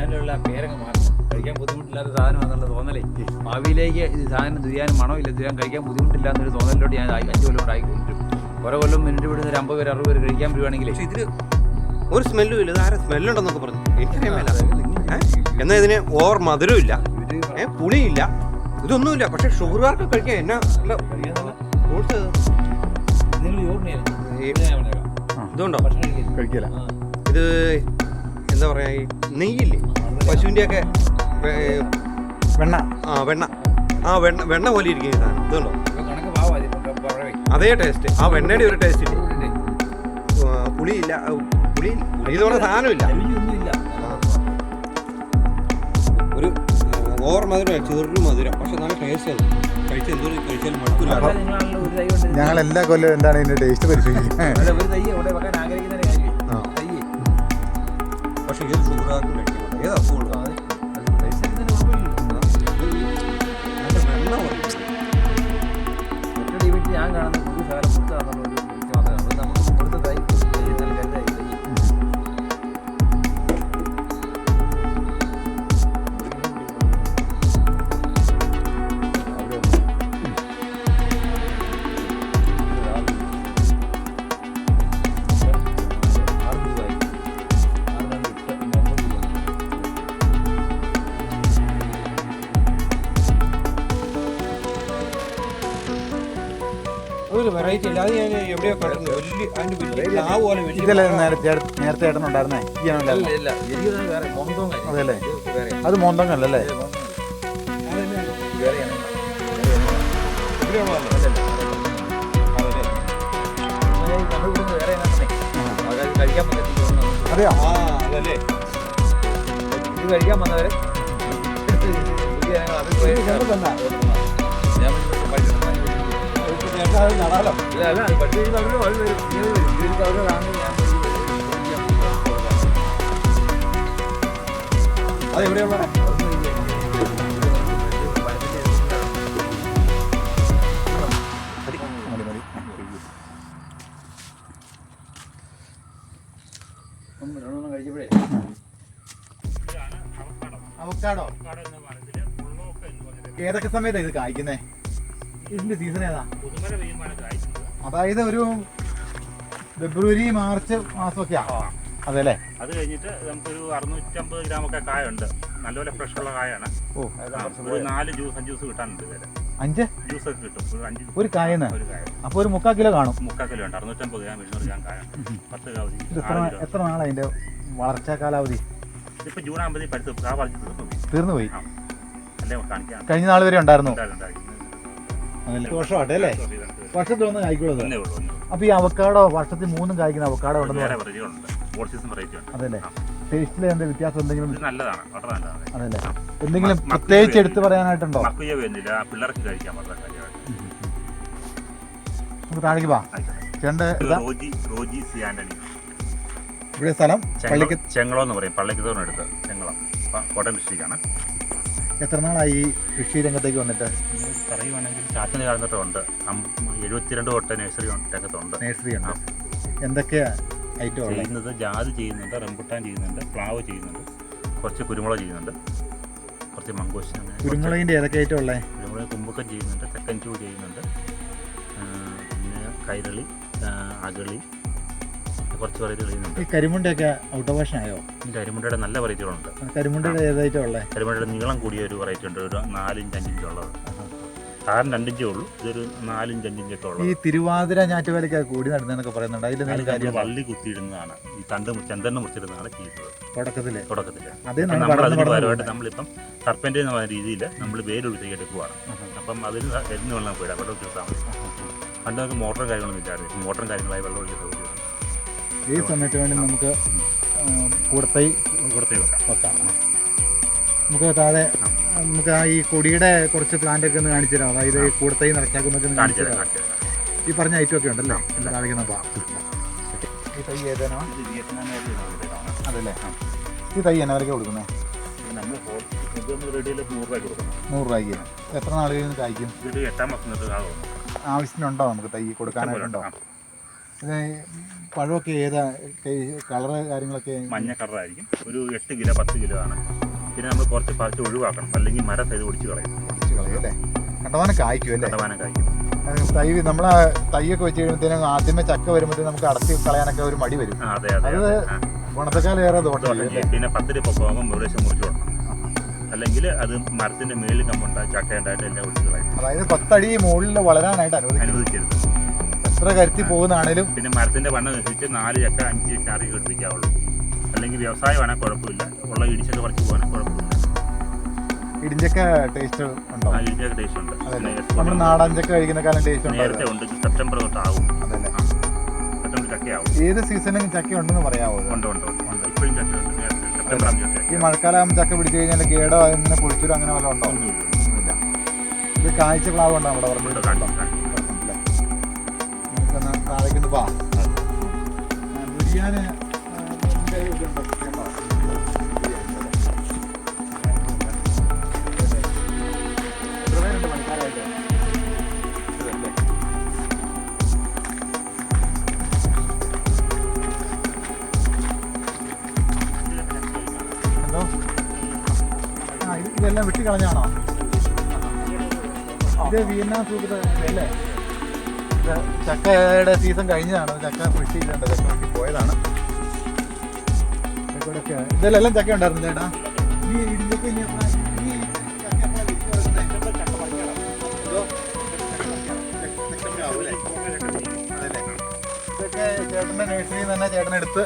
ദുരിയാനിലുള്ള പേരങ്ങ് മാറും. കഴിക്കാൻ ബുദ്ധിമുട്ടില്ലാത്ത സാധനമാണെന്നുള്ള തോന്നലേ ഭാവിയിലേക്ക് ഇത് സാധനം ദുരിയാനും മണമില്ല, ദുരിയാൻ കഴിക്കാൻ ബുദ്ധിമുട്ടില്ല എന്നൊരു തോന്നലിലോട്ട് ഞാൻ 5 കൊല്ലം കൊണ്ട് ആയിക്കൊണ്ടിരും. ഓരോ കൊല്ലം മിനിറ്റ് വിടുന്ന ഒരു 50 പേര് 60 പേര് കഴിക്കാൻ വരുവാണെങ്കിൽ ഇതിന് ഒരു സ്മെല്ലും ഇല്ല. ഇത് ആരെ സ്മെല്ലുണ്ടെന്നൊക്കെ പറഞ്ഞു. എനിക്കറിയാമല്ല. എന്നാൽ ഇതിന് ഓവർ മധുരവും ഇല്ല, പുളിയില്ല, ഇതൊന്നുമില്ല. പക്ഷെ ഷുഗറുകാർക്ക് കഴിക്കാൻ എന്നാ ഫ്രൂട്ട്സ് ഇതുണ്ടോ കഴിക്കില്ല. ഇത് എന്താ പറയാ, ഈ നെയ്യില്ലേ പശുവിൻ്റെ ഒക്കെ വെണ്ണ, വെണ്ണ പോലെ ഇരിക്കുന്ന സാധനം ഇതുണ്ടോ? അതേ ടേസ്റ്റ്, ആ വെണ്ണയുടെ ഒരു ടേസ്റ്റ് ഇല്ലേ. പുളിയില്ല, പുളി ഇതോടെ സാധനമില്ല. ഒരു ഓവർ മധുരം, ചെറു മധുരം, പക്ഷെ നല്ല ടേസ്റ്റ്. അത് കഴിച്ചാൽ എന്തോരം കഴിച്ചാലും മടുക്കില്ല. ഞങ്ങൾ എല്ലാ കൊല്ലം എന്താണ് ഇതിന്റെ ടേസ്റ്റ് പരിശോധിക്കുന്നത്. പക്ഷെ ഏത് ഷുഗറാക്കും കഴിക്കണം, ഏത് അസുഖമുള്ള ഞാൻ കാണുന്ന പുതിയ സാധനം കൊടുത്താണെന്നുള്ള ഒരു മാത്രമേ നമുക്ക് കൊടുത്തതായി ഒരു വെറൈറ്റി ഇല്ല. അത് ഞാൻ എവിടെയോ കണ്ടു. നേരത്തെ ഏട്ടനുണ്ടായിരുന്നേ? അതല്ലേ, അത് മോന്തങ്ങല്ലേ? അതെയോ? ഇത് കഴിക്കാൻ വന്നവരെ നടാലോ. അതെവിടെയുള്ള കഴിച്ചപ്പോഴേ അവക്കാഡോ ഏതൊക്കെ സമയത്താണ് ഇത് കായ്ക്കുന്നേ? ഇതിന്റെ സീസൺ ഏതാ? അതായത് ഒരു ഫെബ്രുവരി മാർച്ച് മാസമൊക്കെയാ. അതെല്ലേ? അത് കഴിഞ്ഞിട്ട് നമുക്കൊരു 650 ഗ്രാമൊക്കെ കായുണ്ട്. നല്ലപോലെ ഫ്രഷ് ഉള്ള കായാണ്. ഒരു 4 ജ്യൂസ് കിട്ടാനുണ്ട്. 5 ജ്യൂസൊക്കെ കിട്ടും ഒരു കായന്ന്. അപ്പൊ ഒരു 3/4 കിലോ കാണും. 3/4 കിലോ ഉണ്ട്. 650 ഗ്രാം 200 ഗ്രാം കായാണ്. 10 കാവധി. എത്ര നാളാണ് അതിന്റെ വളർച്ചാ കാലാവധി? ഇപ്പൊ ജൂൺ ആകുമ്പോഴേ തീർന്നു പോയി. അല്ലേ കാണിക്കാം. കഴിഞ്ഞ നാൾ വരെ ഉണ്ടായിരുന്നു. വർഷമാട്ടെ അല്ലേ? വർഷത്തിൽ ഒന്ന് കായ്ക്കുള്ളത്. അപ്പൊ ഈ അവക്കാടോ വർഷത്തിൽ 3 കായ്ക്കുന്ന അവക്കാടോ ഉണ്ടെന്ന് അതല്ലേ? ടേസ്റ്റിൽ എന്താ വ്യത്യാസം എന്തെങ്കിലും? നല്ലതാണ്, വളരെ നല്ലതാണ്. അതല്ലേ? എന്തെങ്കിലും പ്രത്യേകിച്ച് എടുത്ത് പറയാനായിട്ടുണ്ടോ? പിള്ളേർക്ക് കഴിക്കാൻ നമുക്ക് താഴേക്ക് പോവാം. ഇവിടെ സ്ഥലം ചെങ്ങളോ എന്ന് പറയും. പള്ളിക്കത്തോറിന് അടുത്ത് ചെങ്ങളം, കോട്ടയം ഡിസ്ട്രിക്റ്റാണ്. എത്ര നാളായി കൃഷി രംഗത്തേക്ക് വന്നിട്ട്? പറയുവാണെങ്കിൽ ചാച്ചന് കാലഘട്ടമുണ്ട്. 72 തൊട്ട് നഴ്സറി രംഗത്തുണ്ട്. നഴ്സറി ഉണ്ട്. എന്തൊക്കെയാ ഐറ്റം ചെയ്യുന്നത്? ജാതി ചെയ്യുന്നുണ്ട്, റംബുട്ടാൻ ചെയ്യുന്നുണ്ട്, പ്ലാവ് ചെയ്യുന്നുണ്ട്, കുറച്ച് കുരുമുളക് ചെയ്യുന്നുണ്ട്, കുറച്ച് മംഗോസ്റ്റ്. കുരുമുളകിൻ്റെ ഏതൊക്കെ ഐറ്റം ഉള്ളത്? കുരുമുളക് കുമ്പക്കം ചെയ്യുന്നുണ്ട്, തെക്കൻ ചൂ ചെയ്യുന്നുണ്ട്, പിന്നെ കൈരളി, അകളി, കുറച്ച് വെറൈറ്റികൾ ചെയ്യുന്നുണ്ട്. ഈ കരിമുണ്ടയൊക്കെ ഔട്ട് ഓഫ് ഫാഷൻ ആയോ? കരിമുണ്ടയുടെ നല്ല വെറൈറ്റികളുണ്ട്. കരിമുണ്ടയുടെ ഏതായിട്ടാ ഉള്ളത്? കരിമുണ്ടയുടെ നീളം കൂടിയ ഒരു വെറൈറ്റി ഉണ്ട്. ഒരു 4 ഇഞ്ച് 5 ഇഞ്ച് ഉള്ളത്. സാധാരണ 2 ഇഞ്ചേ ഉള്ളൂ. ഇതൊരു 4 ഇഞ്ച് 5 ഇഞ്ചൊക്കെ ഉള്ളത്. ഈ തിരുവാതിര ഞാറ്റുവേലയ്ക്ക് കൂടി നടന്നതെന്നൊക്കെ പറയുന്നുണ്ട്. അതിൽ വള്ളി കുത്തിയിടുന്നതാണ്. ഈ ചന്ദ്രനെ മുറിച്ചിടുന്നതാണ് ചെയ്യുന്നത് തുടക്കത്തില്. പരമായിട്ട് നമ്മളിപ്പം സർപ്പൻ്റ് എന്ന രീതിയിൽ നമ്മൾ വേരൊഴുത്തേക്ക് എടുക്കുവാണ്. അപ്പം അതിന് എന്ന് വെള്ളം പോയിടാം. വെള്ളം ഒഴിച്ചാൽ മതി. പണ്ട് നമുക്ക് മോട്ടറും കാര്യങ്ങളൊന്നും ഇല്ലായിരുന്നു. മോട്ടറും കാര്യങ്ങളായി വെള്ളം ഒഴിച്ച സൗകര്യം ഈ സമയത്ത് വേണ്ടി നമുക്ക് കൂടത്തൈ വെക്കാം. നമുക്ക് താഴെ നമുക്ക് ആ ഈ കൊടിയുടെ കുറച്ച് പ്ലാന്റ് ഒക്കെ ഒന്ന് കാണിച്ചു തരാം. അതായത് ഈ കൂടത്തൈ നിറച്ചാക്കുന്നൊക്കെ കാണിച്ചു തരാം. ഈ പറഞ്ഞ ഐറ്റം ഒക്കെ ഉണ്ടല്ലോ കാണിക്കുന്നപ്പോൾ. ഈ തൈ ഏതാണോ? അതല്ലേ? ഈ തൈ എന്നാ വരയ്ക്ക് കൊടുക്കുന്നത്? 100 രൂപയ്ക്ക്. എത്ര നാളുകളിൽ നിന്ന് കായ്ക്കും? 8 മാസം ആവശ്യത്തിനുണ്ടോ നമുക്ക് തൈ കൊടുക്കാനായിട്ടുണ്ടോ? ഇത് പഴമൊക്കെ ഏതാ കളറ് കാര്യങ്ങളൊക്കെ? മഞ്ഞ കളറായിരിക്കും. ഒരു 8 കിലോ 10 കിലോ ആണ്. പിന്നെ നമ്മൾ കുറച്ച് പറിച്ച് ഒഴിവാക്കണം, അല്ലെങ്കിൽ മരം സൈഡ് ഒടിച്ച് കളയും. ഒടിച്ച് കളയും അല്ലേ? കണ്ടമാനം കായ്ക്കും അല്ലേ? കണ്ടമാനം കായ്ക്കും. തൈ നമ്മളെ തൈയൊക്കെ വെച്ച് കഴിയുമ്പോഴത്തേനും ആദ്യമേ ചക്ക വരുമ്പോഴത്തേനും നമുക്ക് അടത്തി കളയാനൊക്കെ ഒരു മടി വരും. അതെ അതെ അത് ഗുണത്തെക്കാളേറെ ദോഷം. പിന്നെ 10 രൂപ പോകുമ്പോൾ ഏകദേശം മുറിച്ച് കൊടുക്കണം, അല്ലെങ്കിൽ അത് മരത്തിന്റെ മേളിൽ കമ്പുണ്ടായി ചക്ക ഉണ്ടായിട്ട് എല്ലാം ഒടിച്ച് കളയും. അതായത് 10 അടി മുകളിൽ വളരാനായിട്ട് അനുവദിക്കരുത്. എത്ര കരുത്തി പോകുന്നതാണേലും. പിന്നെ മരത്തിന്റെ വണ്ണം അനുസരിച്ച് 4 ചക്ക 5 ചക്ക അറിയി കെട്ടിപ്പിക്കാവുള്ളൂ. അല്ലെങ്കിൽ വ്യവസായമാണെങ്കിൽ കുഴപ്പമില്ല, ഉള്ള ഇടിച്ചൊക്കെ പറിച്ച് പോകാനും കുഴപ്പമില്ല. ഇടിഞ്ചക്ക ടേസ്റ്റ് ഉണ്ടോ? ഇടിച്ചൊക്കെ ടേസ്റ്റ് ഉണ്ട്. നമ്മൾ നാടൻ ചക്ക കഴിക്കുന്നേക്കാളും ടേസ്റ്റ് നേരത്തെ ഉണ്ട്. സെപ്റ്റംബർ തൊട്ടാവും. അതല്ലേ? സെപ്റ്റംബർ ചക്കയാവും. ഏത് സീസണിലും ചക്ക ഉണ്ടെന്ന് പറയാമോ? ഉണ്ട്. ഇപ്പോഴും ചക്ക ഉണ്ട്. സെപ്റ്റംബർ 5 ചക്ക. ഈ മഴക്കാലം ചക്ക പിടിച്ചു കഴിഞ്ഞാൽ കേടോ അങ്ങനെ പൊളിച്ചിട്ടോ അങ്ങനെ വല്ല ഉണ്ടോ? ഒന്നുമില്ല. ഇത് കാഴ്ച പ്ലാവ് ഉണ്ടോ നമ്മുടെ പറഞ്ഞിട്ടുണ്ടോ? നമുക്കൊന്ന് താഴേക്കൊന്ന് പോവാം. ബിരിയാണി ഇതെല്ലാം വെട്ടിക്കളഞ്ഞാണോ? ഇത് വിയറ്റ്നാം സൂപ്പർ അല്ലേ? ചക്കയുടെ സീസൺ കഴിഞ്ഞതാണ്. ചക്ക വെട്ടി ചക്ക വെട്ടി പോയതാണ്. ഇതെല്ലാം ചക്ക ഉണ്ടായിരുന്നു ചേട്ടാ. ഈ ഇടിച്ചക്ക ഇതൊക്കെ ചേട്ടൻ്റെ നഴ്സറിയിൽ തന്നെ ചേട്ടനെടുത്ത്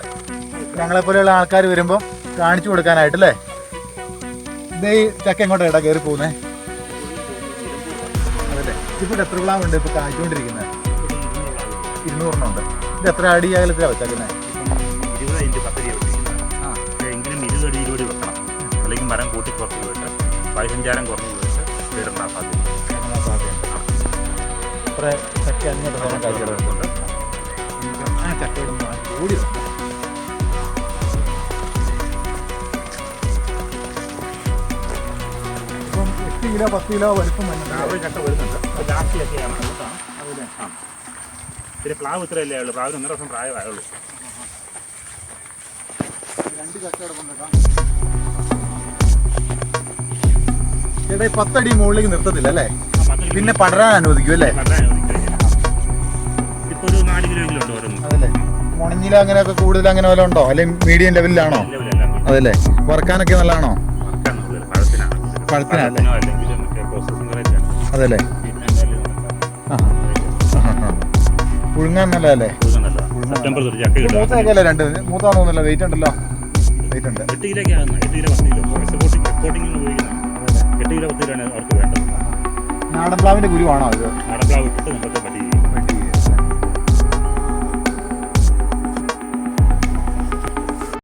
ഞങ്ങളെപ്പോലെയുള്ള ആൾക്കാർ വരുമ്പം കാണിച്ചു കൊടുക്കാനായിട്ടല്ലേ? ഇത് ഈ ചക്ക എങ്ങോട്ടാ ചേട്ടാ കയറി പോകുന്നേ? അതല്ലേ? ഇപ്പോൾ എത്ര പ്ലാവുണ്ട് ഇപ്പോൾ കായ്ച്ചുകൊണ്ടിരിക്കുന്നത്? 200 ഇത് എത്ര അടി അകലത്തിലാണ് വെച്ചേക്കുന്നത്? 20 ഇഞ്ച് 10 അടി വെച്ചിരിക്കുന്നതാണ്. എങ്കിലും 20 അടി 20 വെക്കണം, അല്ലെങ്കിൽ മരം കൂട്ടി കുറച്ച് പോയിട്ട് വായുസഞ്ചാരം കുറഞ്ഞു പോയിട്ട് വീടുന്ന സാധ്യത. അത്ര ചക്ക അങ്ങോട്ട് കാഴ്ചകളുണ്ട്. ആ ചക്ക കൂടി ഇപ്പം 8 കിലോ 10 കിലോ വലുപ്പം ചക്ക വരുന്നുണ്ട്. ലാസ്റ്റ് ചക്കയാണ്. പിന്നെ പ്ലാവ് ഇത്രയല്ലേ ഉള്ളൂ. പ്ലാവിന് 1 വർഷം പ്രായമായുള്ളൂ. 2 ചക്ക കിടക്കുന്നുണ്ടോ ചേട്ടാ? 10 അടി മുകളിലേക്ക് നിർത്തത്തില്ല അല്ലേ? പിന്നെ പടരാൻ അനുവദിക്കും അല്ലേ? ഇപ്പൊ ഒരു 4 കിലോ ഉണ്ട് ഓരോന്നും. അതല്ലേ? മുണഞ്ഞില അങ്ങനെയൊക്കെ കൂടുതൽ അങ്ങനെ വല്ല ഉണ്ടോ? അല്ലെങ്കിൽ മീഡിയം ലെവലിലാണോ? അതല്ലേ? വറക്കാനൊക്കെ നല്ലതാണോ? പഴത്തിനല്ലേ? അതല്ലേ? പുഴുങ്ങാൻ നല്ലതല്ലേ? മൂത്തയൊക്കെ അല്ലേ? 2 മൂത്താന്ന് തോന്നുന്നില്ല. വെയിറ്റ് ഉണ്ടല്ലോ. വെയിറ്റ് ഉണ്ട്. 8 കിലോ 8 കിലോ 10 കിലോ എക്സ്പോർട്ടിംഗ് ഉപയോഗിക്കുന്നതാണ്. 8 കിലോ 10 കിലോ ആണ് അവർക്ക് വേണ്ടത്. നാടൻ പ്ലാവിന്റെ ഗുരുവാണോ ഇത്? നാടൻ പ്ലാവ് ഇട്ടിട്ട് നമുക്ക്